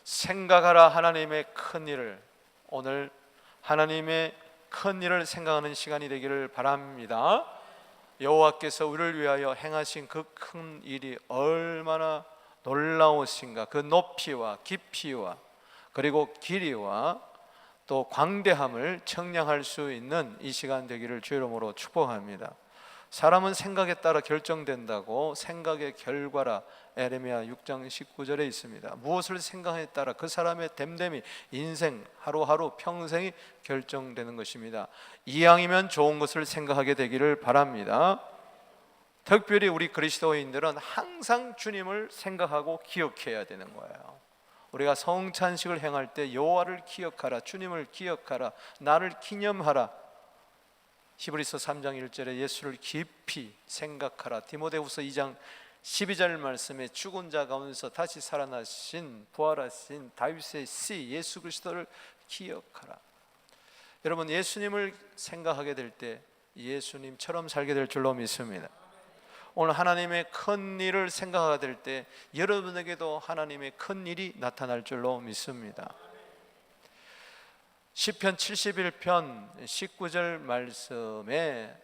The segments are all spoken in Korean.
생각하라 하나님의 큰 일을, 오늘 하나님의 큰 일을 생각하는 시간이 되기를 바랍니다. 여호와께서 우리를 위하여 행하신 그 큰 일이 얼마나 놀라우신가, 그 높이와 깊이와 그리고 길이와 또 광대함을 청량할 수 있는 이 시간 되기를 주의 이름으로 축복합니다. 사람은 생각에 따라 결정된다고, 생각의 결과라 에레미야 6장 19절에 있습니다. 무엇을 생각에 따라 그 사람의 됨됨이, 인생, 하루하루, 평생이 결정되는 것입니다. 이왕이면 좋은 것을 생각하게 되기를 바랍니다. 특별히 우리 그리스도인들은 항상 주님을 생각하고 기억해야 되는 거예요. 우리가 성찬식을 행할 때 여호와를 기억하라, 주님을 기억하라, 나를 기념하라. 히브리서 3장 1절에 예수를 깊이 생각하라. 디모데후서 2장 12절 말씀에 죽은 자 가운데서 다시 살아나신 부활하신 다윗의 씨 예수 그리스도를 기억하라. 여러분, 예수님을 생각하게 될 때 예수님처럼 살게 될 줄로 믿습니다. 오늘 하나님의 큰 일을 생각하게 될 때 여러분에게도 하나님의 큰 일이 나타날 줄로 믿습니다. 시편 71편 19절 말씀에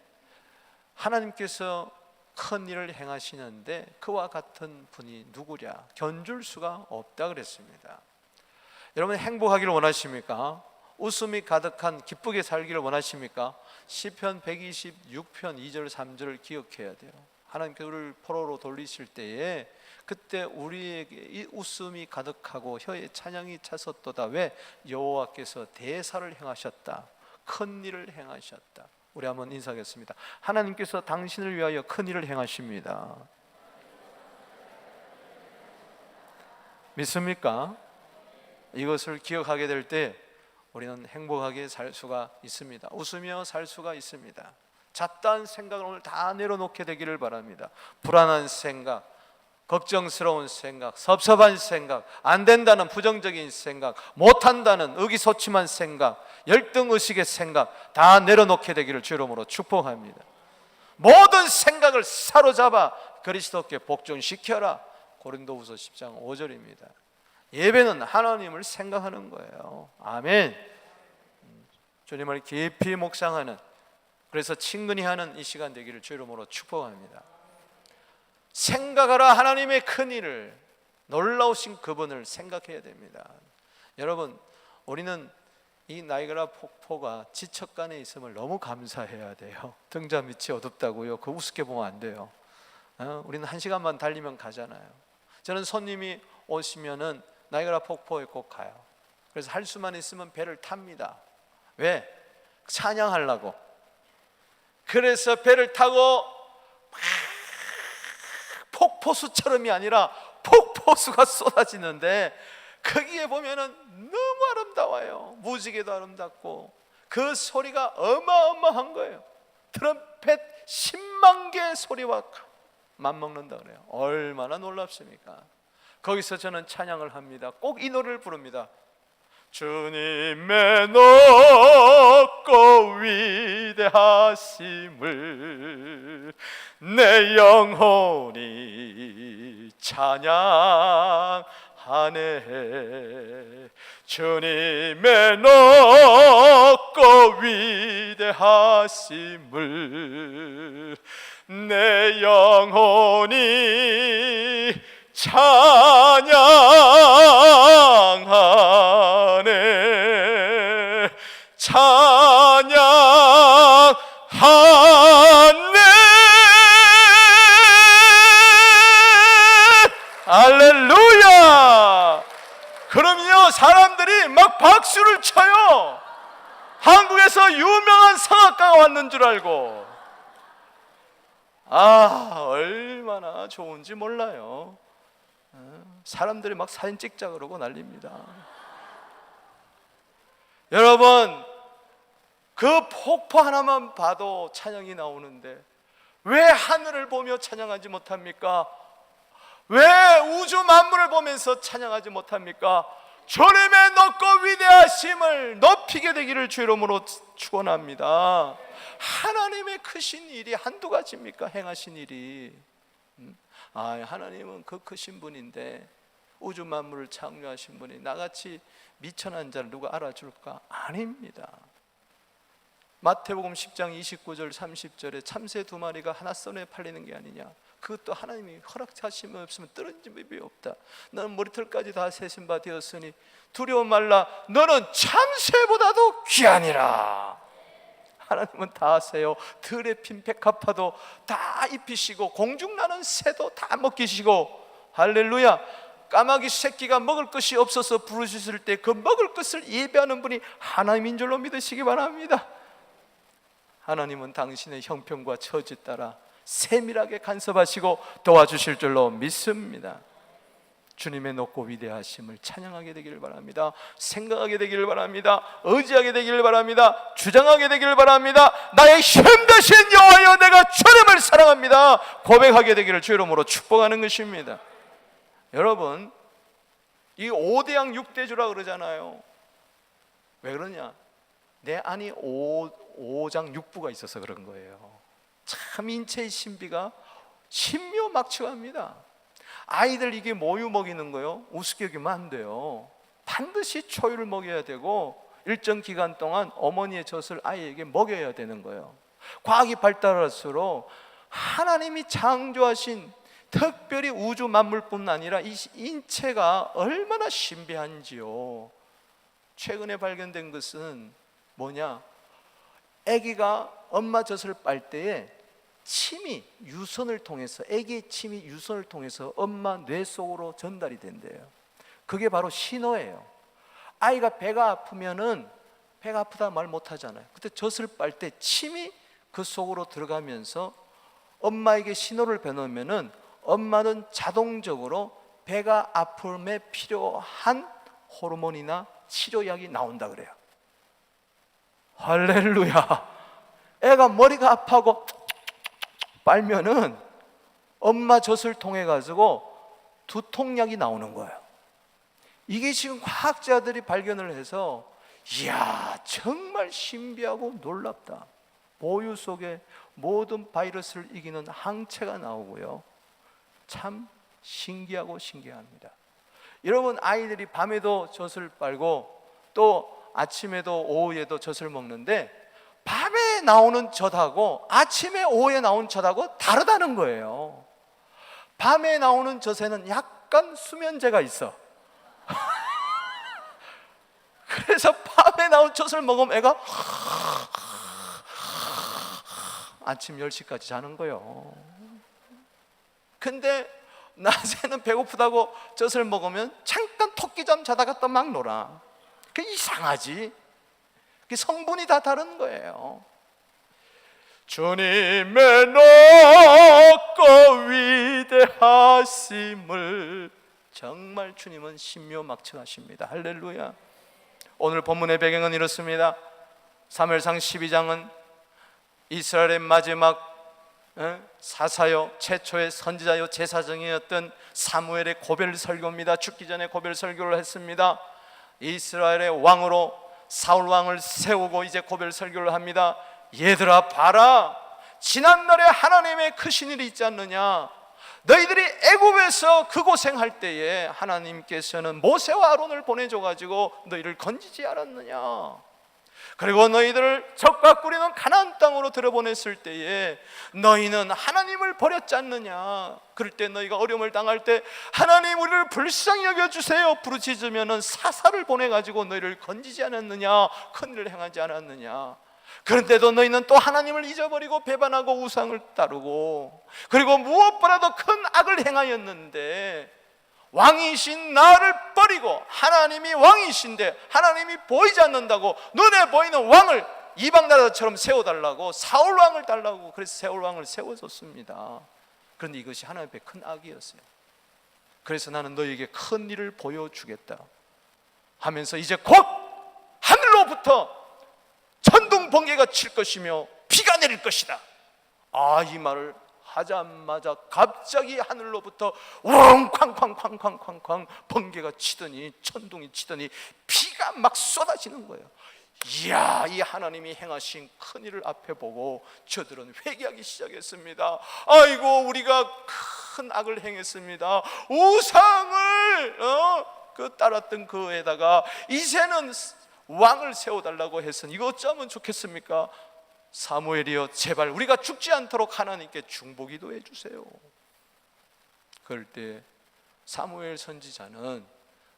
하나님께서 큰 일을 행하시는데 그와 같은 분이 누구랴, 견줄 수가 없다 그랬습니다. 여러분, 행복하기를 원하십니까? 웃음이 가득한 기쁘게 살기를 원하십니까? 시편 126편 2절 3절을 기억해야 돼요. 하나님께서 우리를 포로로 돌리실 때에 그때 우리에게 이 웃음이 가득하고 혀에 찬양이 차섰도다. 왜? 여호와께서 대사를 행하셨다, 큰 일을 행하셨다. 우리 한번 인사하겠습니다. 하나님께서 당신을 위하여 큰 일을 행하십니다. 믿습니까? 이것을 기억하게 될 때 우리는 행복하게 살 수가 있습니다. 웃으며 살 수가 있습니다. 잡다한 생각을 오늘 다 내려놓게 되기를 바랍니다. 불안한 생각, 걱정스러운 생각, 섭섭한 생각, 안 된다는 부정적인 생각, 못한다는 의기소침한 생각, 열등의식의 생각 다 내려놓게 되기를 주의 이름으로 축복합니다. 모든 생각을 사로잡아 그리스도께 복종시켜라. 고린도후서 10장 5절입니다. 예배는 하나님을 생각하는 거예요. 아멘. 주님을 깊이 묵상하는, 그래서 친근히 하는 이 시간 되기를 주의 이름으로 축복합니다. 생각하라 하나님의 큰 일을, 놀라우신 그분을 생각해야 됩니다. 여러분, 우리는 이 나이아가라 폭포가 지척간에 있음을 너무 감사해야 돼요. 등잔 밑이 어둡다고요? 그거 우습게 보면 안 돼요. 우리는 1시간만 달리면 가잖아요. 저는 손님이 오시면은 나이아가라 폭포에 꼭 가요. 그래서 할 수만 있으면 배를 탑니다. 왜? 찬양하려고. 그래서 배를 타고 폭포수처럼이 아니라 폭포수가 쏟아지는데 거기에 보면은 너무 아름다워요. 무지개도 아름답고 그 소리가 어마어마한 거예요. 트럼펫 10만 개의 소리와 맞먹는다 그래요. 얼마나 놀랍습니까? 거기서 저는 찬양을 합니다. 꼭 이 노래를 부릅니다. 주님의 높고 위대하심을 내 영혼이 찬양하네. 주님의 높고 위대하심을 내 영혼이 찬양하네. 찬양하네. 할렐루야. 그럼요, 사람들이 막 박수를 쳐요. 한국에서 유명한 성악가가 왔는 줄 알고. 얼마나 좋은지 몰라요. 사람들이 막 사진 찍자 그러고 난립니다. 여러분, 그 폭포 하나만 봐도 찬양이 나오는데 왜 하늘을 보며 찬양하지 못합니까? 왜 우주 만물을 보면서 찬양하지 못합니까? 주님의 높고 위대하심을 높이게 되기를 주 이름으로 축원합니다. 하나님의 크신 일이 한두 가지입니까? 행하신 일이. 하나님은 그 크신 분인데 우주 만물을 창조하신 분이 나같이 미천한 자를 누가 알아줄까? 아닙니다. 마태복음 10장 29절 30절에 참새 2마리가 하나 썰에 팔리는 게 아니냐, 그것도 하나님이 허락하심이 없으면 떨어진 법이 없다. 너는 머리털까지 다 세신 바 되었으니 두려워 말라. 너는 참새보다도 귀하니라. 하나님은 다 하세요. 들에 핀 백합화도 다 입히시고 공중 나는 새도 다 먹이시고, 할렐루야. 까마귀 새끼가 먹을 것이 없어서 부르셨을 때 그 먹을 것을 예배하는 분이 하나님인 줄로 믿으시기 바랍니다. 하나님은 당신의 형편과 처지 따라 세밀하게 간섭하시고 도와주실 줄로 믿습니다. 주님의 높고 위대하심을 찬양하게 되기를 바랍니다. 생각하게 되기를 바랍니다. 의지하게 되기를 바랍니다. 주장하게 되기를 바랍니다. 나의 힘 되신 여호와여, 내가 주님을 사랑합니다. 고백하게 되기를 주 이름으로 축복하는 것입니다. 여러분, 이 5대양 6대주라 그러잖아요. 왜 그러냐? 내 안이 5장 6부가 있어서 그런 거예요. 참 인체의 신비가 신묘막측합니다. 아이들 이게 모유 먹이는 거요, 우습게 여기면 안 돼요. 반드시 초유를 먹여야 되고 일정 기간 동안 어머니의 젖을 아이에게 먹여야 되는 거예요. 과학이 발달할수록 하나님이 창조하신 특별히 우주 만물뿐 아니라 이 인체가 얼마나 신비한지요. 최근에 발견된 것은 뭐냐? 아기가 엄마 젖을 빨 때에 침이 유선을 통해서, 아기의 침이 유선을 통해서 엄마 뇌 속으로 전달이 된대요. 그게 바로 신호예요. 아이가 배가 아프면은 배가 아프다 말 못하잖아요. 그때 젖을 빨 때 침이 그 속으로 들어가면서 엄마에게 신호를 보내면은 엄마는 자동적으로 배가 아픔에 필요한 호르몬이나 치료약이 나온다 그래요. 할렐루야. 애가 머리가 아파하고 빨면은 엄마 젖을 통해 가지고 두통약이 나오는 거예요. 이게 지금 과학자들이 발견을 해서, 이야, 정말 신비하고 놀랍다. 모유 속에 모든 바이러스를 이기는 항체가 나오고요, 참 신기하고 신기합니다. 여러분, 아이들이 밤에도 젖을 빨고 또 아침에도 오후에도 젖을 먹는데 밤에 나오는 젖하고 아침에 오후에 나오는 젖하고 다르다는 거예요. 밤에 나오는 젖에는 약간 수면제가 있어. 그래서 밤에 나온 젖을 먹으면 애가 아침 10시까지 자는 거예요. 근데 낮에는 배고프다고 젖을 먹으면 잠깐 토끼잠 자다가 또 막 놀아. 그게 이상하지? 그 성분이 다 다른 거예요. 주님의 높고 위대하심을 정말 주님은 신묘막측하십니다. 할렐루야. 오늘 본문의 배경은 이렇습니다. 사무엘상 12장은 이스라엘의 마지막 사사요, 최초의 선지자요, 제사장이었던 사무엘의 고별 설교입니다. 죽기 전에 고별 설교를 했습니다. 이스라엘의 왕으로 사울 왕을 세우고 이제 고별 설교를 합니다. 얘들아 봐라, 지난날에 하나님의 크신 일이 있지 않느냐. 너희들이 애굽에서 그 고생할 때에 하나님께서는 모세와 아론을 보내줘가지고 너희를 건지지 않았느냐. 그리고 너희들을 적과 꾸리는 가나안 땅으로 들어보냈을 때에 너희는 하나님을 버렸지 않느냐. 그럴 때 너희가 어려움을 당할 때 하나님 우리를 불쌍히 여겨주세요 부르짖으면 사사를 보내가지고 너희를 건지지 않았느냐, 큰일을 행하지 않았느냐. 그런데도 너희는 또 하나님을 잊어버리고 배반하고 우상을 따르고, 그리고 무엇보다도 큰 악을 행하였는데 왕이신 나를 버리고 하나님이 왕이신데 하나님이 보이지 않는다고 눈에 보이는 왕을 이방 나라처럼 세워달라고 사울 왕을 달라고, 그래서 사울 왕을 세워줬습니다. 그런데 이것이 하나님 앞에 큰 악이었어요. 그래서 나는 너희에게 큰 일을 보여주겠다 하면서 이제 곧 하늘로부터 천둥 번개가 칠 것이며 비가 내릴 것이다. 이 말을 하자마자 갑자기 하늘로부터 웅쾅쾅쾅쾅쾅쾅 번개가 치더니 천둥이 치더니 비가 막 쏟아지는 거예요. 이야, 이 하나님이 행하신 큰일을 앞에 보고 저들은 회개하기 시작했습니다. 아이고, 우리가 큰 악을 행했습니다. 우상을 따랐던 그에다가 이제는 왕을 세워달라고 했으니 이거 어쩌면 좋겠습니까? 사무엘이여, 제발 우리가 죽지 않도록 하나님께 중보기도해 주세요. 그럴 때 사무엘 선지자는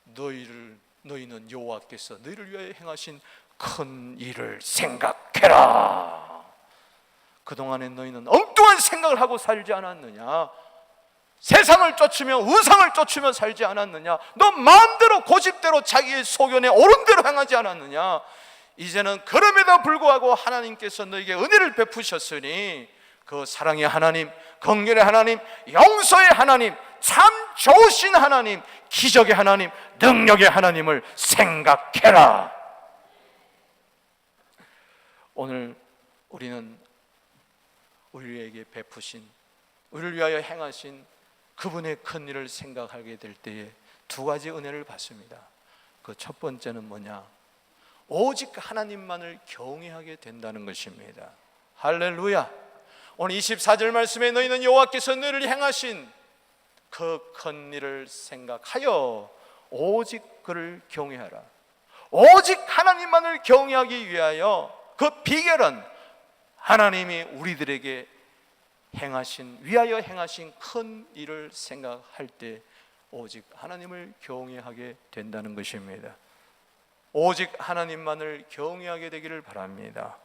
너희는 여호와께서 너희를 위하여 행하신 큰 일을 생각해라. 그동안에 너희는 엉뚱한 생각을 하고 살지 않았느냐? 세상을 쫓으며 우상을 쫓으며 살지 않았느냐? 너 마음대로 고집대로 자기의 소견에 옳은 대로 행하지 않았느냐? 이제는 그럼에도 불구하고 하나님께서 너에게 은혜를 베푸셨으니 그 사랑의 하나님, 긍휼의 하나님, 용서의 하나님, 참 좋으신 하나님, 기적의 하나님, 능력의 하나님을 생각해라. 오늘 우리는 우리에게 베푸신, 우리를 위하여 행하신 그분의 큰 일을 생각하게 될 때에 두 가지 은혜를 받습니다. 그 첫 번째는 뭐냐? 오직 하나님만을 경외하게 된다는 것입니다. 할렐루야. 오늘 24절 말씀에 너희는 여호와께서 너희를 행하신 그 큰 일을 생각하여 오직 그를 경외하라. 오직 하나님만을 경외하기 위하여 그 비결은 하나님이 우리들에게 위하여 행하신 큰 일을 생각할 때 오직 하나님을 경외하게 된다는 것입니다. 오직 하나님만을 경외하게 되기를 바랍니다.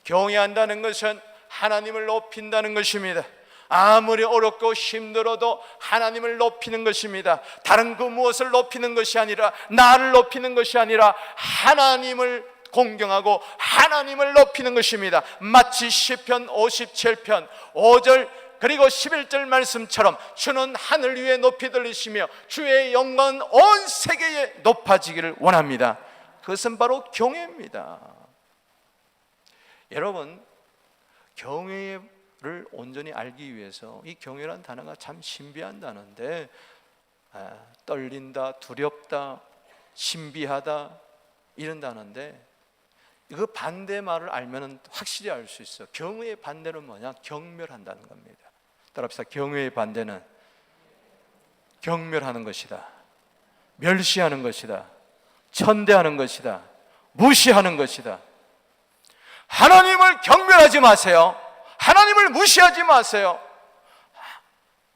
경외한다는 것은 하나님을 높인다는 것입니다. 아무리 어렵고 힘들어도 하나님을 높이는 것입니다. 다른 그 무엇을 높이는 것이 아니라, 나를 높이는 것이 아니라 하나님을 공경하고 하나님을 높이는 것입니다. 마치 시편 57편 5절 그리고 11절 말씀처럼 주는 하늘 위에 높이 들리시며 주의 영광은 온 세계에 높아지기를 원합니다. 그것은 바로 경외입니다. 여러분, 경외를 온전히 알기 위해서, 이 경외라는 단어가 참 신비한 단어인데, 떨린다, 두렵다, 신비하다 이런 단어인데, 그 반대말을 알면 확실히 알 수 있어. 경외의 반대는 뭐냐? 경멸한다는 겁니다. 따라합시다. 경외의 반대는 경멸하는 것이다, 멸시하는 것이다, 천대하는 것이다, 무시하는 것이다. 하나님을 경멸하지 마세요. 하나님을 무시하지 마세요.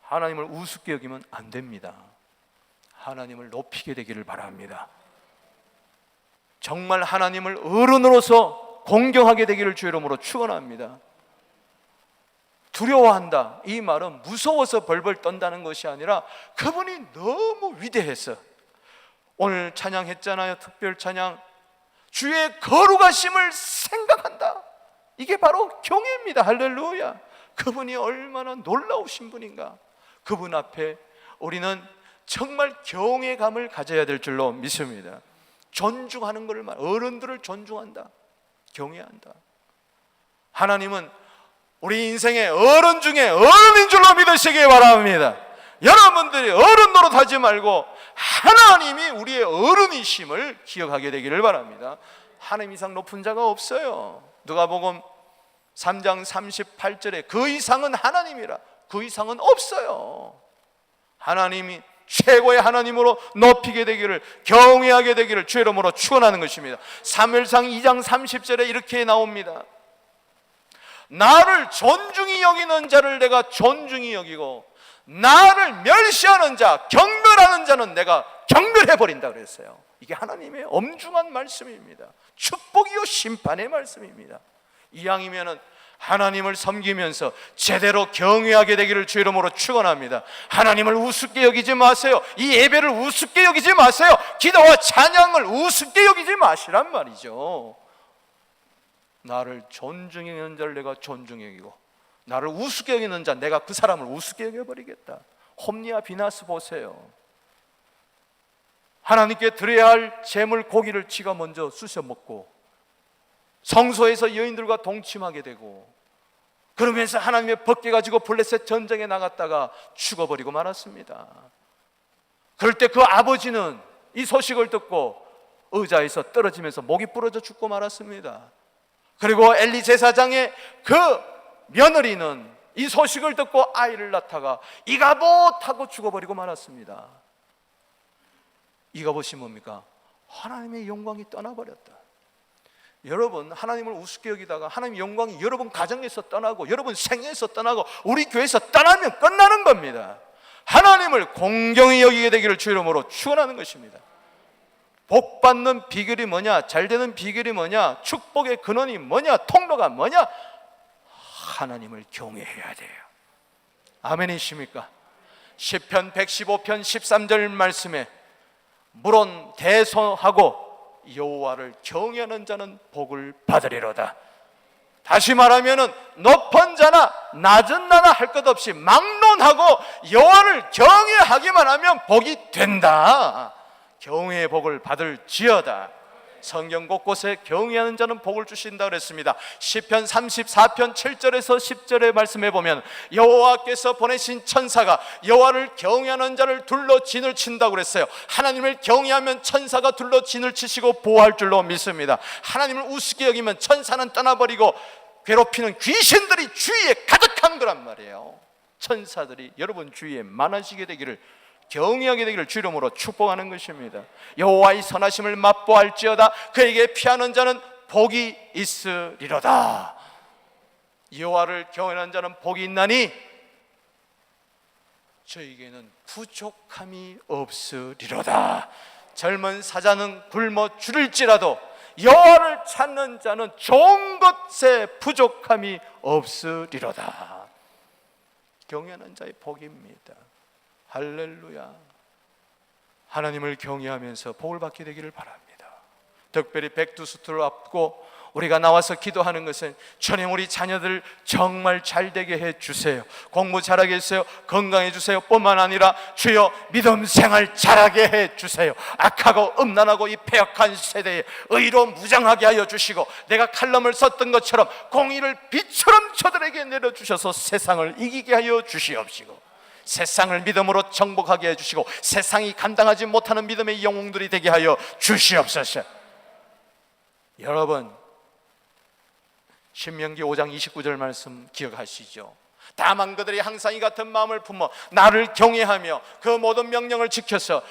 하나님을 우습게 여기면 안 됩니다. 하나님을 높이게 되기를 바랍니다. 정말 하나님을 어른으로서 공경하게 되기를 주의 이름으로 축원합니다. 두려워한다, 이 말은 무서워서 벌벌 떤다는 것이 아니라 그분이 너무 위대해서. 오늘 찬양했잖아요. 특별 찬양, 주의 거룩하심을 생각한다. 이게 바로 경외입니다. 할렐루야. 그분이 얼마나 놀라우신 분인가. 그분 앞에 우리는 정말 경외감을 가져야 될 줄로 믿습니다. 존중하는 것을 어른들을 존중한다, 경외한다. 하나님은 우리 인생의 어른 중에 어른인 줄로 믿으시기 바랍니다. 여러분들이 어른 노릇하지 말고 하나님이 우리의 어른이심을 기억하게 되기를 바랍니다. 하나님 이상 높은 자가 없어요. 누가복음 3장 38절에 그 이상은 하나님이라, 그 이상은 없어요. 하나님이 최고의 하나님으로 높이게 되기를, 경외하게 되기를 주의 이름으로 축원하는 것입니다. 사무엘상 2장 30절에 이렇게 나옵니다. 나를 존중히 여기는 자를 내가 존중히 여기고 나를 멸시하는 자, 경멸하는 자는 내가 경멸해버린다 그랬어요. 이게 하나님의 엄중한 말씀입니다. 축복이요 심판의 말씀입니다. 이왕이면은 하나님을 섬기면서 제대로 경외하게 되기를 주의 이름으로 축원합니다. 하나님을 우습게 여기지 마세요. 이 예배를 우습게 여기지 마세요. 기도와 찬양을 우습게 여기지 마시란 말이죠. 나를 존중히 여기는 자를 내가 존중히 여기고 나를 우습게 여기는 자, 내가 그 사람을 우습게 여겨버리겠다. 홈리와 비나스 보세요. 하나님께 드려야 할 제물 고기를 지가 먼저 쑤셔 먹고 성소에서 여인들과 동침하게 되고, 그러면서 하나님의 벗겨 가지고 블레셋 전쟁에 나갔다가 죽어버리고 말았습니다. 그럴 때 그 아버지는 이 소식을 듣고 의자에서 떨어지면서 목이 부러져 죽고 말았습니다. 그리고 엘리 제사장의 그 며느리는 이 소식을 듣고 아이를 낳다가 이가봇 하고 죽어버리고 말았습니다. 이가봇이 뭡니까? 하나님의 영광이 떠나버렸다. 여러분, 하나님을 우습게 여기다가 하나님의 영광이 여러분 가정에서 떠나고 여러분 생애에서 떠나고 우리 교회에서 떠나면 끝나는 겁니다. 하나님을 공경히 여기게 되기를 주 이름으로 축원하는 것입니다. 복 받는 비결이 뭐냐? 잘 되는 비결이 뭐냐? 축복의 근원이 뭐냐? 통로가 뭐냐? 하나님을 경외해야 돼요. 아멘이십니까? 시편 115편 13절 말씀에 물론 대소하고 여호와를 경외하는 자는 복을 받으리로다. 다시 말하면은 높은 자나 낮은 자나 할 것 없이 막론하고 여호와를 경외하기만 하면 복이 된다. 경외의 복을 받을지어다. 성경 곳곳에 경외하는 자는 복을 주신다 그랬습니다. 시편 34편 7절에서 10절의 말씀해 보면 여호와께서 보내신 천사가 여호와를 경외하는 자를 둘러 진을 친다고 그랬어요. 하나님을 경외하면 천사가 둘러 진을 치시고 보호할 줄로 믿습니다. 하나님을 우습게 여기면 천사는 떠나버리고 괴롭히는 귀신들이 주위에 가득한 거란 말이에요. 천사들이 여러분 주위에 많아지게 되기를, 경외하게 되기를 주 이름으로 축복하는 것입니다. 여호와의 선하심을 맛보할지어다. 그에게 피하는 자는 복이 있으리로다. 여호와를 경외하는 자는 복이 있나니 저에게는 부족함이 없으리로다. 젊은 사자는 굶어 죽을지라도 여호와를 찾는 자는 좋은 것에 부족함이 없으리로다. 경외하는 자의 복입니다. 할렐루야. 하나님을 경외하면서 복을 받게 되기를 바랍니다. 특별히 백두수트를 앞두고 우리가 나와서 기도하는 것은 주님, 우리 자녀들 정말 잘 되게 해주세요. 공부 잘하게 해주세요. 건강해 주세요 뿐만 아니라 주여 믿음 생활 잘하게 해주세요. 악하고 음란하고 이 패역한 세대에 의로 무장하게 하여 주시고, 내가 칼럼을 썼던 것처럼 공의를 빛처럼 저들에게 내려주셔서 세상을 이기게 하여 주시옵시고, 세상을 믿음으로 정복하게 해주시고 세상이 감당하지 못하는 믿음의 영웅들이 되게 하여 주시옵소서. 여러분, 신명기 5장 29절 말씀 기억하시죠? 다만 그들이 항상 이 같은 마음을 품어 나를 경외하며 그 모든 명령을 지켜서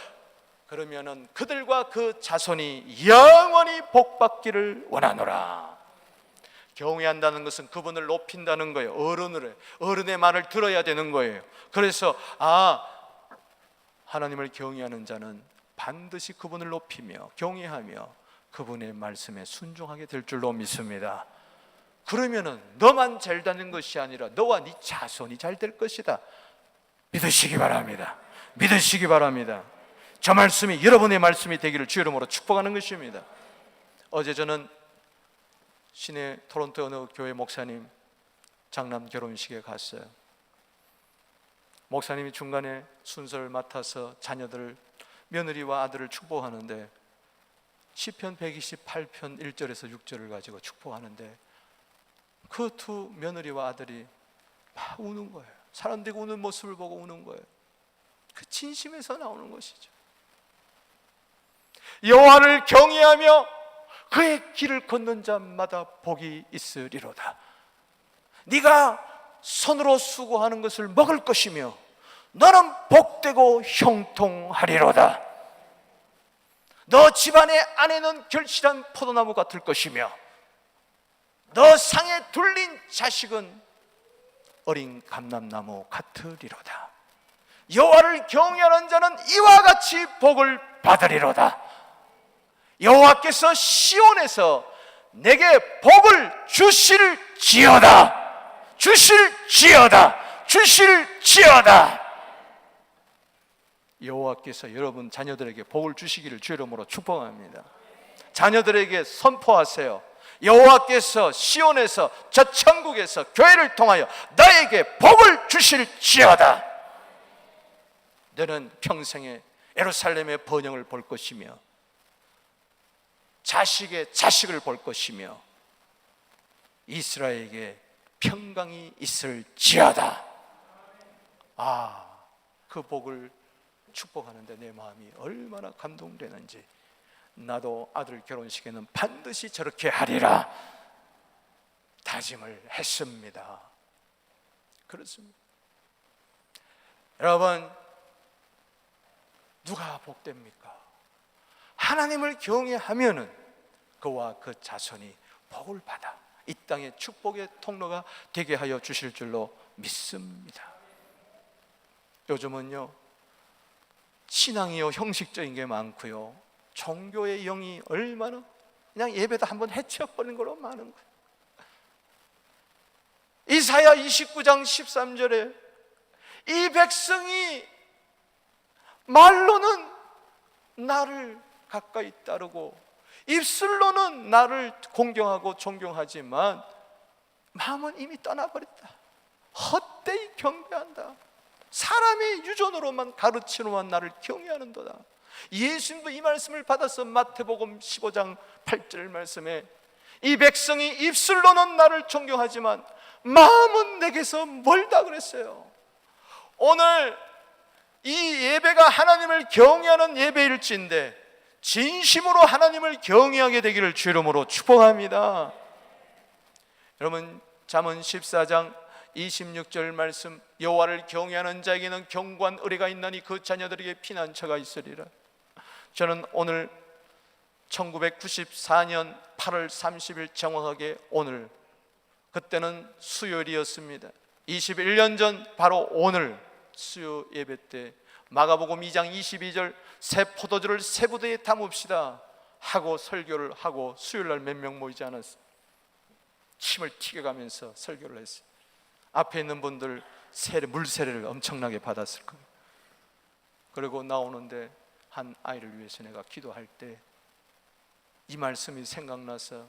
그러면은 그들과 그 자손이 영원히 복받기를 원하노라. 경외한다는 것은 그분을 높인다는 거예요. 어른의 말을 들어야 되는 거예요. 그래서 하나님을 경외하는 자는 반드시 그분을 높이며 경외하며 그분의 말씀에 순종하게 될 줄로 믿습니다. 그러면은 너만 잘 되는 것이 아니라 너와 네 자손이 잘 될 것이다. 믿으시기 바랍니다. 믿으시기 바랍니다. 저 말씀이 여러분의 말씀이 되기를 주 이름으로 축복하는 것입니다. 어제 저는 시내 토론토 어느 교회 목사님 장남 결혼식에 갔어요. 목사님이 중간에 순서를 맡아서 자녀들, 며느리와 아들을 축복하는데 시편 128편 1절에서 6절을 가지고 축복하는데 그 두 며느리와 아들이 막 우는 거예요. 사람들이 우는 모습을 보고 우는 거예요. 그 진심에서 나오는 것이죠. 여호와를 경외하며 그의 길을 걷는 자마다 복이 있으리로다. 네가 손으로 수고하는 것을 먹을 것이며 너는 복되고 형통하리로다. 너 집안의 아내는 결실한 포도나무 같을 것이며 너 상에 둘린 자식은 어린 감람나무 같으리로다. 여호와를 경외하는 자는 이와 같이 복을 받으리로다. 여호와께서 시온에서 내게 복을 주실지어다. 주실지어다. 주실지어다. 여호와께서 여러분 자녀들에게 복을 주시기를 주 이름으로 축복합니다. 자녀들에게 선포하세요. 여호와께서 시온에서 저 천국에서 교회를 통하여 너에게 복을 주실지어다. 너는 평생에 예루살렘의 번영을 볼 것이며 자식의 자식을 볼 것이며 이스라엘에게 평강이 있을지어다. 그 복을 축복하는데 내 마음이 얼마나 감동되는지. 나도 아들 결혼식에는 반드시 저렇게 하리라 다짐을 했습니다. 그렇습니다. 여러분, 누가 복됩니까? 하나님을 경외하면은 그와 그 자손이 복을 받아 이 땅의 축복의 통로가 되게 하여 주실 줄로 믿습니다. 요즘은요, 신앙이요 형식적인 게 많고요, 종교의 영이 얼마나 그냥 예배도 한번 해치워버리는 걸로 많은 거예요. 이사야 29장 13절에 이 백성이 말로는 나를 가까이 따르고 입술로는 나를 공경하고 존경하지만 마음은 이미 떠나버렸다. 헛되이 경배한다. 사람의 유전으로만 가르치노만 나를 경외하는도다. 예수님도 이 말씀을 받아서 마태복음 15장 8절 말씀에 이 백성이 입술로는 나를 존경하지만 마음은 내게서 멀다 그랬어요. 오늘 이 예배가 하나님을 경외하는 예배일지인데 진심으로 하나님을 경외하게 되기를 주 이름으로 축복합니다. 여러분, 잠언 14장 26절 말씀, 여호와를 경외하는 자에게는 견고한 의뢰가 있나니 그 자녀들에게 피난처가 있으리라. 저는 오늘 1994년 8월 30일 정확하게 오늘, 그때는 수요일이었습니다. 21년 전 바로 오늘 수요 예배 때 마가복음 2장 22절 새 포도주를 새 부대에 담읍시다 하고 설교를 하고 수요일날 몇 명 모이지 않았어요. 침을 튀겨가면서 설교를 했어요. 앞에 있는 분들 물세례를 엄청나게 받았을 거예요. 그리고 나오는데 한 아이를 위해서 내가 기도할 때 이 말씀이 생각나서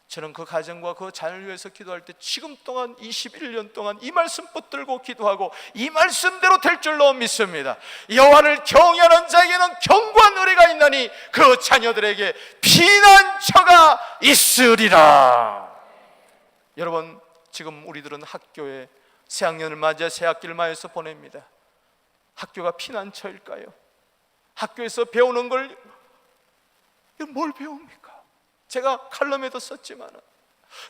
저는 그 가정과 그 자녀를 위해서 기도할 때 지금 동안 21년 동안 이 말씀 붙들고 기도하고 이 말씀대로 될 줄로 믿습니다. 여호와를 경외하는 자에게는 견고한 의뢰가 있나니 그 자녀들에게 피난처가 있으리라. 여러분, 지금 우리들은 학교에 새학년을 맞아 새학기를 맞아서 보냅니다. 학교가 피난처일까요? 학교에서 배우는 걸 뭘 배웁니까? 제가 칼럼에도 썼지만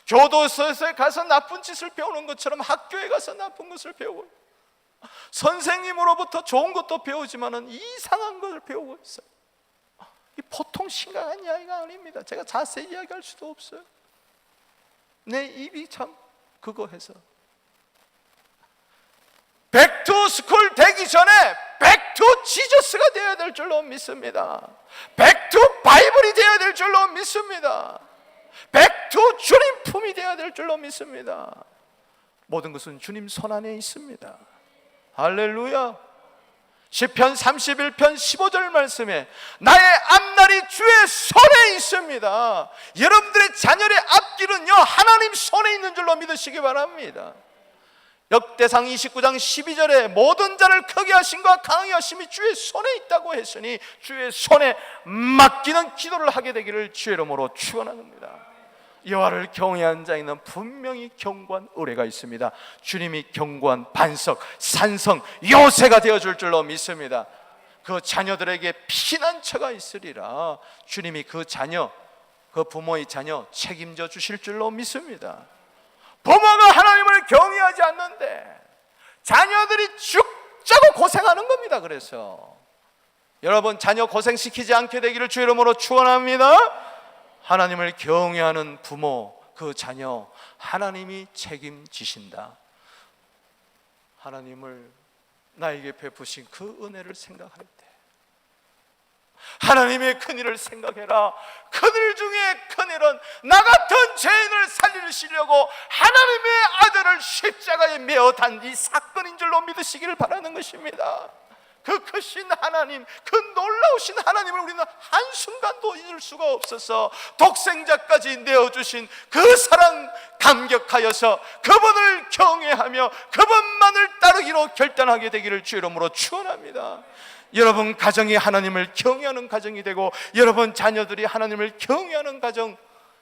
교도소에 가서 나쁜 짓을 배우는 것처럼 학교에 가서 나쁜 것을 배우고 선생님으로부터 좋은 것도 배우지만 이상한 것을 배우고 있어요. 이 보통 심각한 이야기가 아닙니다. 제가 자세히 이야기할 수도 없어요. 내 입이 참 그거 해서 백투스쿨 되기 전에 백투 지저스가 되어야 될 줄로 믿습니다. 백투 바이블이 되어야 될 줄로 믿습니다. 백투 주님 품이 되어야 될 줄로 믿습니다. 모든 것은 주님 손 안에 있습니다. 할렐루야. 시편 31편 15절 말씀에 나의 앞날이 주의 손에 있습니다. 여러분들의 자녀의 앞길은요 하나님 손에 있는 줄로 믿으시기 바랍니다. 역대상 29장 12절에 모든 자를 크게 하심과 강하게 하심이 주의 손에 있다고 했으니 주의 손에 맡기는 기도를 하게 되기를 주의 이름으로 축원합니다. 여호와를 경외하는 자에는 분명히 견고한 의뢰가 있습니다. 주님이 견고한 반석, 산성, 요새가 되어줄 줄로 믿습니다. 그 자녀들에게 피난처가 있으리라. 주님이 그 자녀, 그 부모의 자녀 책임져 주실 줄로 믿습니다. 부모가 하나님을 경외하지 않는데 자녀들이 죽자고 고생하는 겁니다. 그래서 여러분, 자녀 고생시키지 않게 되기를 주 이름으로 축원합니다. 하나님을 경외하는 부모, 그 자녀 하나님이 책임지신다. 하나님을 나에게 베푸신 그 은혜를 생각할 때 하나님의 큰일을 생각해라. 큰일 중에 큰일은 나 같은 죄인을 살리시려고 하나님의 아들을 십자가에 매어 단 이 사건인 줄로 믿으시기를 바라는 것입니다. 그 크신 하나님, 그 놀라우신 하나님을 우리는 한순간도 잊을 수가 없어서 독생자까지 내어주신 그 사랑 감격하여서 그분을 경외하며 그분만을 따르기로 결단하게 되기를 주 이름으로 축원합니다. 여러분 가정이 하나님을 경외하는 가정이 되고 여러분 자녀들이 하나님을 경외하는 가정,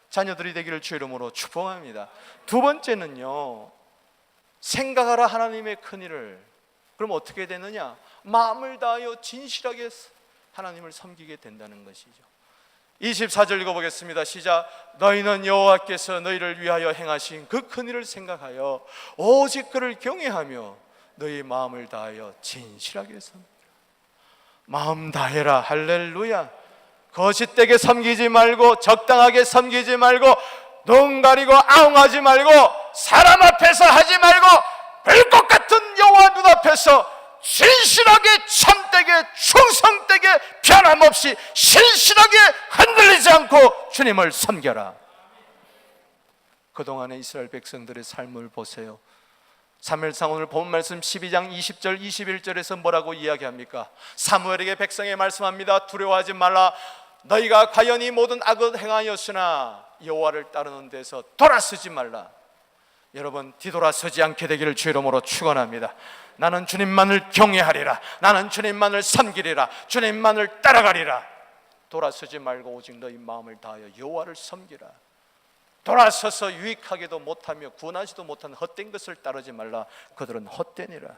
자녀들이 되기를 주 이름으로 축복합니다. 두 번째는요, 생각하라 하나님의 큰일을. 그럼 어떻게 되느냐? 마음을 다하여 진실하게 하나님을 섬기게 된다는 것이죠. 24절 읽어보겠습니다. 시작. 너희는 여호와께서 너희를 위하여 행하신 그 큰 일을 생각하여 오직 그를 경외하며 너희 마음을 다하여 진실하게 섬기라. 마음 다해라. 할렐루야. 거짓되게 섬기지 말고, 적당하게 섬기지 말고, 눈 가리고 아웅하지 말고, 사람 앞에서 하지 말고, 불꽃 같은 여호와 눈앞에서 신실하게, 참되게, 충성되게, 변함없이 신실하게 흔들리지 않고 주님을 섬겨라. 그동안의 이스라엘 백성들의 삶을 보세요. 사무엘상 오늘 본 말씀 12장 20절 21절에서 뭐라고 이야기합니까? 사무엘에게 백성에 말씀합니다. 두려워하지 말라. 너희가 과연 이 모든 악을 행하였으나 여호와를 따르는 데서 돌아서지 말라. 여러분, 뒤돌아서지 않게 되기를 주 이름으로 축원합니다. 나는 주님만을 경외하리라. 나는 주님만을 섬기리라. 주님만을 따라가리라. 돌아서지 말고 오직 너희 마음을 다하여 여호와를 섬기라. 돌아서서 유익하게도 못하며 구원하지도 못한 헛된 것을 따르지 말라. 그들은 헛되니라.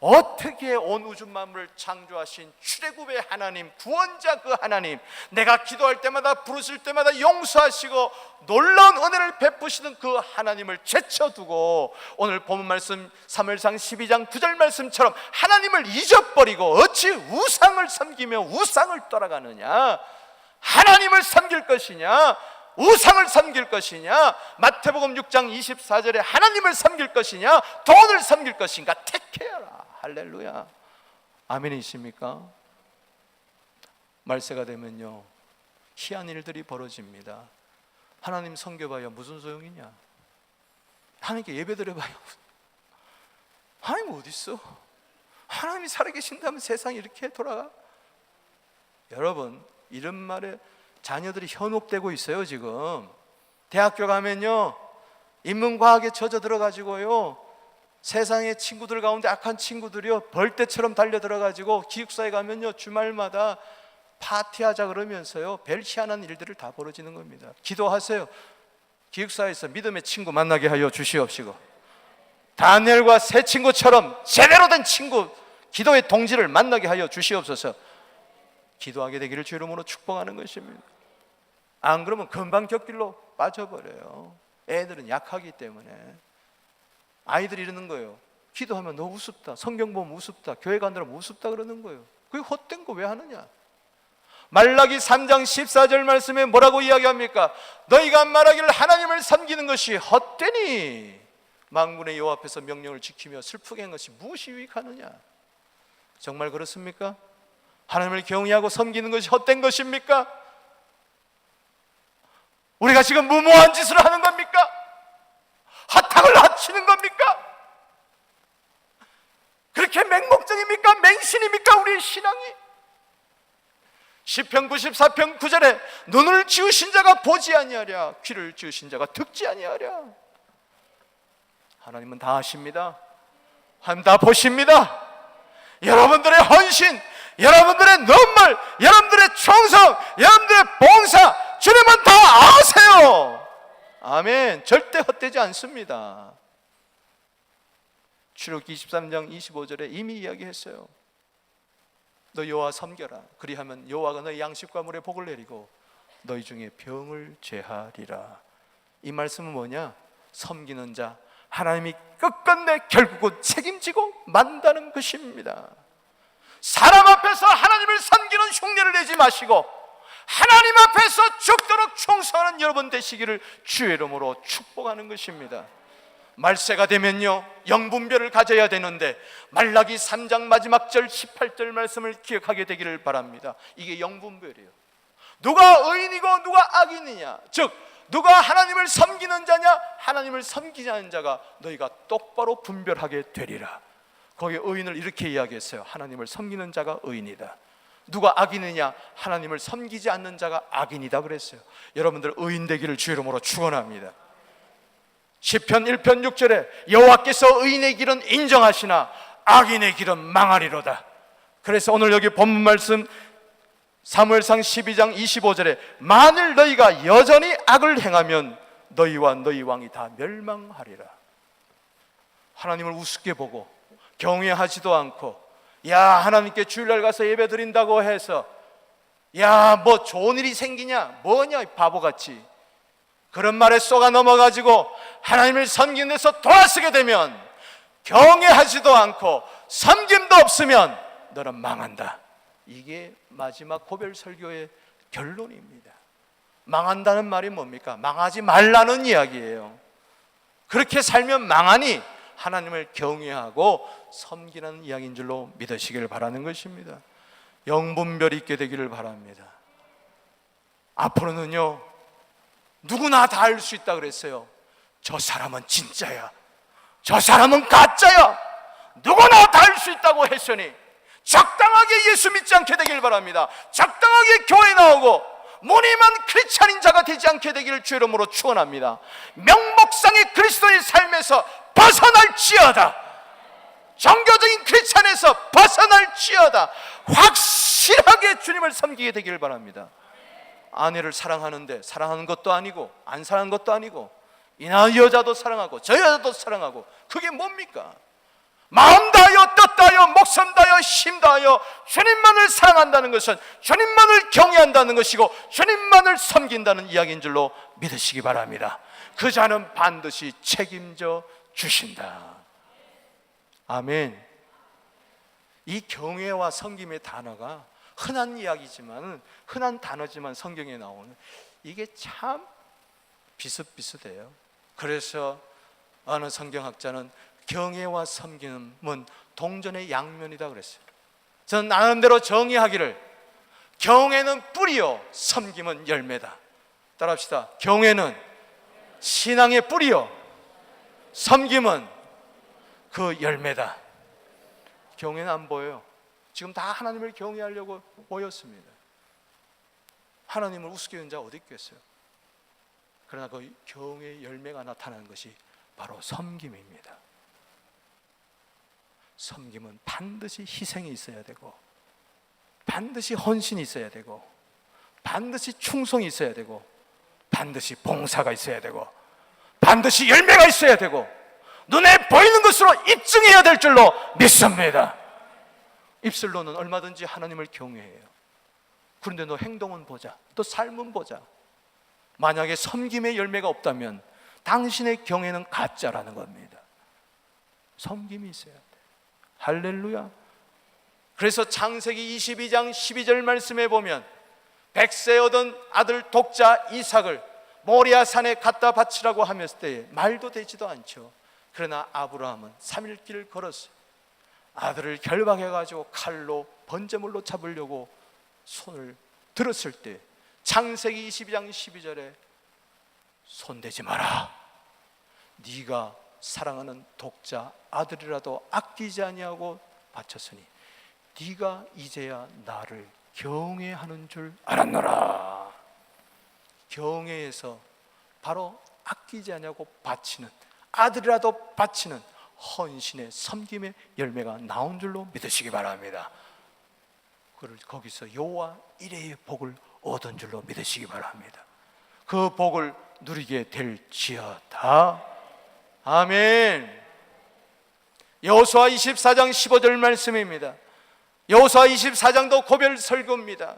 어떻게 온 우주 만물을 창조하신 출애굽의 하나님, 구원자 그 하나님, 내가 기도할 때마다 부르실 때마다 용서하시고 놀라운 은혜를 베푸시는 그 하나님을 제쳐두고 오늘 본문 말씀 사무엘상 12장 9절 말씀처럼 하나님을 잊어버리고 어찌 우상을 섬기며 우상을 따라가느냐? 하나님을 섬길 것이냐? 우상을 섬길 것이냐? 마태복음 6장 24절에 하나님을 섬길 것이냐? 돈을 섬길 것인가? 택해라. 할렐루야. 아멘이십니까? 말세가 되면요, 희한 일들이 벌어집니다. 하나님 섬겨봐야 무슨 소용이냐? 하나님께 예배드려봐야 하나님 어디 있어? 하나님이 살아계신다면 세상이 이렇게 돌아가? 여러분, 이런 말에 자녀들이 현혹되고 있어요. 지금 대학교 가면요, 인문과학에 젖어 들어가지고요, 세상의 친구들 가운데 악한 친구들이요, 벌떼처럼 달려들어가지고 기숙사에 가면요, 주말마다 파티하자 그러면서요, 별 희한한 일들을 다 벌어지는 겁니다. 기도하세요. 기숙사에서 믿음의 친구 만나게 하여 주시옵시고, 다니엘과 새 친구처럼 제대로 된 친구, 기도의 동지를 만나게 하여 주시옵소서. 기도하게 되기를 주 이름으로 축복하는 것입니다. 안 그러면 금방 곁길로 빠져버려요. 애들은 약하기 때문에. 아이들이 이러는 거예요. 기도하면 너 우습다, 성경 보면 우습다, 교회 간다면 우습다 그러는 거예요. 그게 헛된 거 왜 하느냐? 말라기 3장 14절 말씀에 뭐라고 이야기합니까? 너희가 말하기를 하나님을 섬기는 것이 헛되니 만군의 여호와 앞에서 명령을 지키며 슬프게 한 것이 무엇이 유익하느냐? 정말 그렇습니까? 하나님을 경외하고 섬기는 것이 헛된 것입니까? 우리가 지금 무모한 짓을 하는 겁니까? 헛탕을 합치는 겁니까? 그렇게 맹목적입니까? 맹신입니까? 우리의 신앙이? 시편 94편 9절에 눈을 지으신 자가 보지 아니하랴, 귀를 지으신 자가 듣지 아니하랴. 하나님은 다 아십니다. 하나님 다 보십니다. 여러분들의 헌신, 여러분들의 눈물, 여러분들의 충성, 여러분들의 봉사, 주님은 다 아세요. 아멘. 절대 헛되지 않습니다. 출애굽기 23장 25절에 이미 이야기했어요. 너 여호와 섬겨라. 그리하면 여호와가 너희 양식과 물에 복을 내리고 너희 중에 병을 제하리라. 이 말씀은 뭐냐? 섬기는 자, 하나님이 끝끝내 결국은 책임지고 만다는 것입니다. 사람 앞에서 하나님을 섬기는 흉내를 내지 마시고 하나님 앞에서 죽도록 충성하는 여러분 되시기를 주의 이름으로 축복하는 것입니다. 말세가 되면요, 영분별을 가져야 되는데 말라기 3장 마지막 절 18절 말씀을 기억하게 되기를 바랍니다. 이게 영분별이에요. 누가 의인이고 누가 악인이냐, 즉 누가 하나님을 섬기는 자냐, 하나님을 섬기지 않는 자가 너희가 똑바로 분별하게 되리라. 거기에 의인을 이렇게 이야기했어요. 하나님을 섬기는 자가 의인이다. 누가 악인이냐, 하나님을 섬기지 않는 자가 악인이다 그랬어요. 여러분들 의인 되기를 주 이름으로 축원합니다. 시편 1편 6절에 여호와께서 의인의 길은 인정하시나 악인의 길은 망하리로다. 그래서 오늘 여기 본문 말씀 사무엘상 12장 25절에 만일 너희가 여전히 악을 행하면 너희와 너희 왕이 다 멸망하리라. 하나님을 우습게 보고 경외하지도 않고, 야 하나님께 주일날 가서 예배 드린다고 해서 야, 뭐 좋은 일이 생기냐, 뭐냐, 바보같이 그런 말에 쏘가 넘어가지고 하나님을 섬기는 데서 돌아서게 되면, 경외하지도 않고 섬김도 없으면 너는 망한다. 이게 마지막 고별 설교의 결론입니다. 망한다는 말이 뭡니까? 망하지 말라는 이야기예요. 그렇게 살면 망하니 하나님을 경외하고 섬기는 이야기인 줄로 믿으시길 바라는 것입니다. 영분별 있게 되기를 바랍니다. 앞으로는요, 누구나 다 알 수 있다 그랬어요. 저 사람은 진짜야, 저 사람은 가짜야, 누구나 다 알 수 있다고 했으니 적당하게 예수 믿지 않게 되길 바랍니다. 적당하게 교회 나오고 무늬만 크리스찬인 자가 되지 않게 되기를 주 이름으로 축원합니다. 명목상의 그리스도의 삶에서 벗어날지어다, 종교적인 크리스찬에서 벗어날지어다, 확실하게 주님을 섬기게 되기를 바랍니다. 아내를 사랑하는데 사랑하는 것도 아니고 안 사랑하는 것도 아니고, 이 여자도 사랑하고 저 여자도 사랑하고, 그게 뭡니까? 마음 다하여 뜻 다하여 목숨 다하여 힘 다하여 주님만을 사랑한다는 것은 주님만을 경외한다는 것이고 주님만을 섬긴다는 이야기인 줄로 믿으시기 바랍니다. 그 자는 반드시 책임져 주신다. 아멘. 이 경외와 섬김의 단어가 흔한 이야기지만, 흔한 단어지만 성경에 나오는, 이게 참 비슷비슷해요. 그래서 어느 성경학자는 경외와 섬김은 동전의 양면이다 그랬어요. 저는 나름대로 정의하기를, 경외는 뿌리요 섬김은 열매다. 따라합시다. 경외는 신앙의 뿌리요, 섬김은 그 열매다. 경외는 안 보여요. 지금 다 하나님을 경외하려고 모였습니다. 하나님을 우습게 여는 자 어디 있겠어요? 그러나 그 경외의 열매가 나타나는 것이 바로 섬김입니다. 섬김은 반드시 희생이 있어야 되고, 반드시 헌신이 있어야 되고, 반드시 충성이 있어야 되고, 반드시 봉사가 있어야 되고, 반드시 열매가 있어야 되고, 눈에 보이는 것으로 입증해야 될 줄로 믿습니다. 입술로는 얼마든지 하나님을 경외해요. 그런데 너 행동은 보자, 너 삶은 보자. 만약에 섬김의 열매가 없다면 당신의 경외는 가짜라는 겁니다. 섬김이 있어야 돼. 할렐루야. 그래서 창세기 22장 12절 말씀에 보면, 100세 얻은 아들 독자 이삭을 모리아 산에 갖다 바치라고 하였을 때에 말도 되지도 않죠. 그러나 아브라함은 3일 길을 걸었어요. 아들을 결박해가지고 칼로 번제물로 잡으려고 손을 들었을 때 창세기 22장 12절에 손대지 마라, 네가 사랑하는 독자 아들이라도 아끼지 아니하고 바쳤으니 네가 이제야 나를 경외하는 줄 알았노라. 경외에서 바로 아끼지 아니하고 바치는, 아들이라도 바치는 헌신의 섬김의 열매가 나온 줄로 믿으시기 바랍니다. 거기서 여호와 이레의 복을 얻은 줄로 믿으시기 바랍니다. 그 복을 누리게 될지어다. 아멘. 여호수아 24장 15절 말씀입니다. 여호수아 24장도 고별 설교입니다.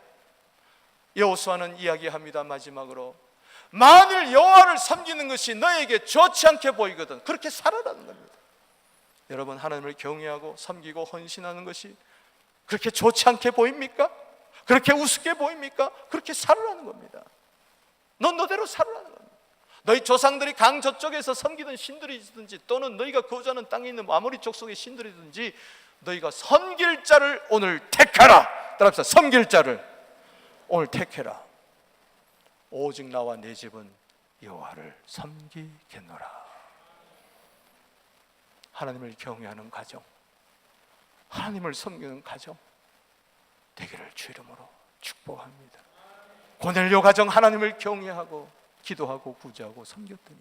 여호수아는 이야기합니다. 마지막으로, 만일 여호와를 섬기는 것이 너에게 좋지 않게 보이거든 그렇게 살아라는 겁니다. 여러분, 하나님을 경외하고 섬기고 헌신하는 것이 그렇게 좋지 않게 보입니까? 그렇게 우습게 보입니까? 그렇게 살아라는 겁니다. 넌 너대로 살아라는 겁니다. 너희 조상들이 강 저쪽에서 섬기던 신들이든지, 또는 너희가 거주하는 땅에 있는 아모리 족속의 신들이든지, 너희가 섬길 자를 오늘 택하라. 따라합시다. 섬길 자를 오늘 택해라. 오직 나와 내 집은 여호와를 섬기겠노라. 하나님을 경외하는 가정, 하나님을 섬기는 가정 되기를 주 이름으로 축복합니다. 고넬료 가정 하나님을 경외하고 기도하고 구제하고 섬겼더니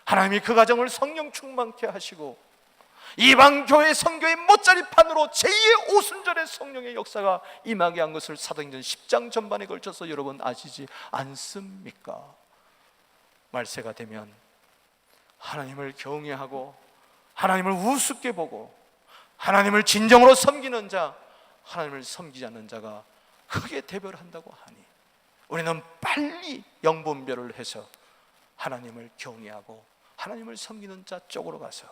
하나님이 그 가정을 성령 충만케 하시고 이방교회 선교의 못자리판으로 제2의 오순절의 성령의 역사가 임하게 한 것을 사도행전 10장 전반에 걸쳐서 여러분 아시지 않습니까? 말세가 되면 하나님을 경외하고 하나님을 우습게 보고 하나님을 진정으로 섬기는 자, 하나님을 섬기지 않는 자가 크게 대별한다고 하니 우리는 빨리 영분별을 해서 하나님을 경외하고 하나님을 섬기는 자 쪽으로 가서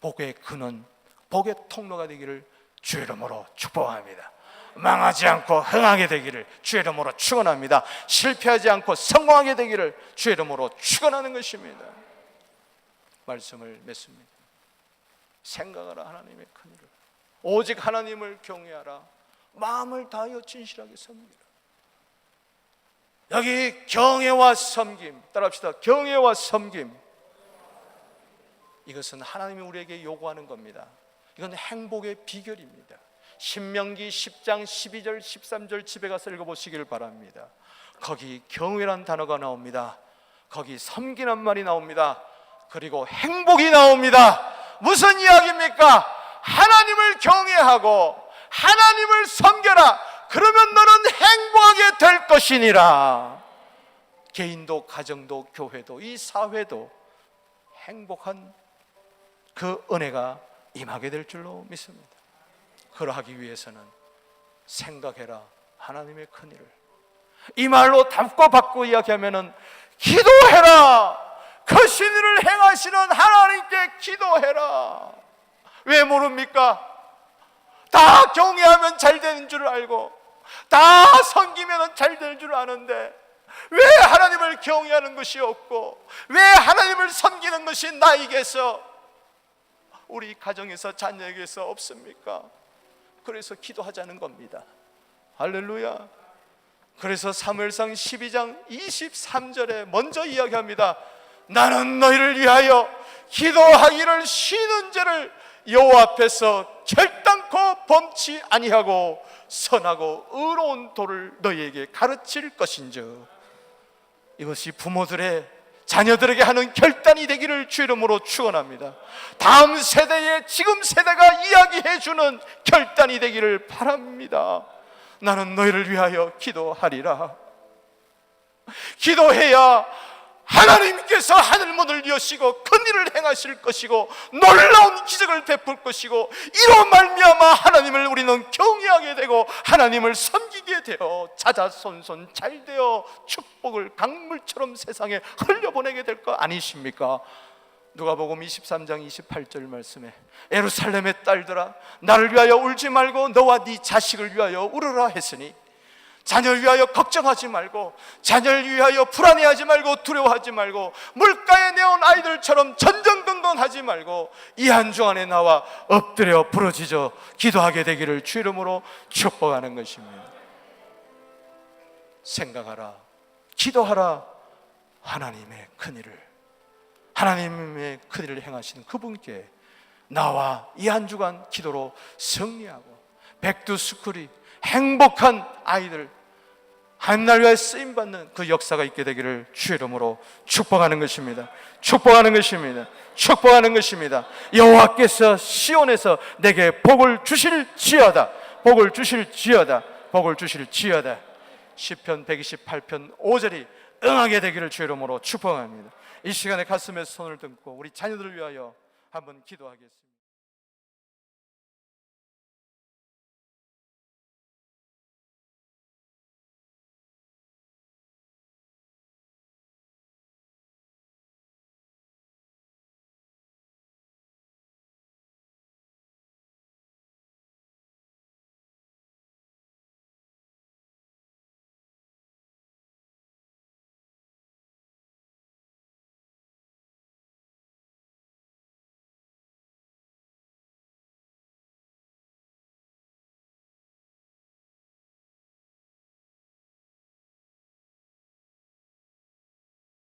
복의 근원, 복의 통로가 되기를 주의 이름으로 축복합니다. 망하지 않고 흥하게 되기를 주의 이름으로 축원합니다. 실패하지 않고 성공하게 되기를 주의 이름으로 축원하는 것입니다. 말씀을 맺습니다. 생각하라 하나님의 큰일을. 오직 하나님을 경외하라. 마음을 다하여 진실하게 섬기라. 여기 경외와 섬김, 따라합시다. 경외와 섬김. 이것은 하나님이 우리에게 요구하는 겁니다. 이건 행복의 비결입니다. 신명기 10장 12절 13절 집에 가서 읽어보시길 바랍니다. 거기 경외란 단어가 나옵니다. 거기 섬기란 말이 나옵니다. 그리고 행복이 나옵니다. 무슨 이야기입니까? 하나님을 경외하고 하나님을 섬겨라. 그러면 너는 행복하게 될 것이니라. 개인도 가정도 교회도 이 사회도 행복한 그 은혜가 임하게 될 줄로 믿습니다. 그러하기 위해서는 생각해라 하나님의 큰일을. 이 말로 답고 받고 이야기하면은 기도해라. 그 신일을 행하시는 하나님께 기도해라. 왜 모릅니까? 다 경외하면 잘 되는 줄 알고 다 섬기면 잘 되는 줄 아는데 왜 하나님을 경외하는 것이 없고 왜 하나님을 섬기는 것이 나에게서, 우리 가정에서 자녀에게서 없습니까? 그래서 기도하자는 겁니다. 할렐루야. 그래서 사무엘상 12장 23절에 먼저 이야기합니다. 나는 너희를 위하여 기도하기를 쉬는 죄를 여호와 앞에서 결단코 범치 아니하고 선하고 의로운 도를 너희에게 가르칠 것인즉. 이것이 부모들의 자녀들에게 하는 결단이 되기를 주 이름으로 축원합니다. 다음 세대에 지금 세대가 이야기해 주는 결단이 되기를 바랍니다. 나는 너희를 위하여 기도하리라. 기도해야 하나님께서 하늘문을 여시고 큰일을 행하실 것이고 놀라운 기적을 베풀 것이고, 이로 말미암아 하나님을 우리는 경외하게 되고 하나님을 섬기게 되어 자자손손 잘되어 축복을 강물처럼 세상에 흘려보내게 될 거 아니십니까? 누가복음 23장 28절 말씀에 예루살렘의 딸들아 나를 위하여 울지 말고 너와 네 자식을 위하여 울으라 했으니, 자녀를 위하여 걱정하지 말고, 자녀를 위하여 불안해하지 말고, 두려워하지 말고, 물가에 내온 아이들처럼 전전긍긍하지 말고 이 한 주 안에 나와 엎드려 부르짖어 기도하게 되기를 주 이름으로 축복하는 것입니다. 생각하라, 기도하라. 하나님의 큰일을, 하나님의 큰일을 행하시는 그분께 나와 이 한 주간 기도로 승리하고 백두스쿨이 행복한 아이들 하나님 나라에 쓰임받는 그 역사가 있게 되기를 주 이름으로 축복하는 것입니다. 축복하는 것입니다. 축복하는 것입니다. 여호와께서 시온에서 내게 복을 주실지어다. 복을 주실지어다. 복을 주실지어다. 시편 128편 5절이 응하게 되기를 주 이름으로 축복합니다. 이 시간에 가슴에 손을 얹고 우리 자녀들을 위하여 한번 기도하겠습니다.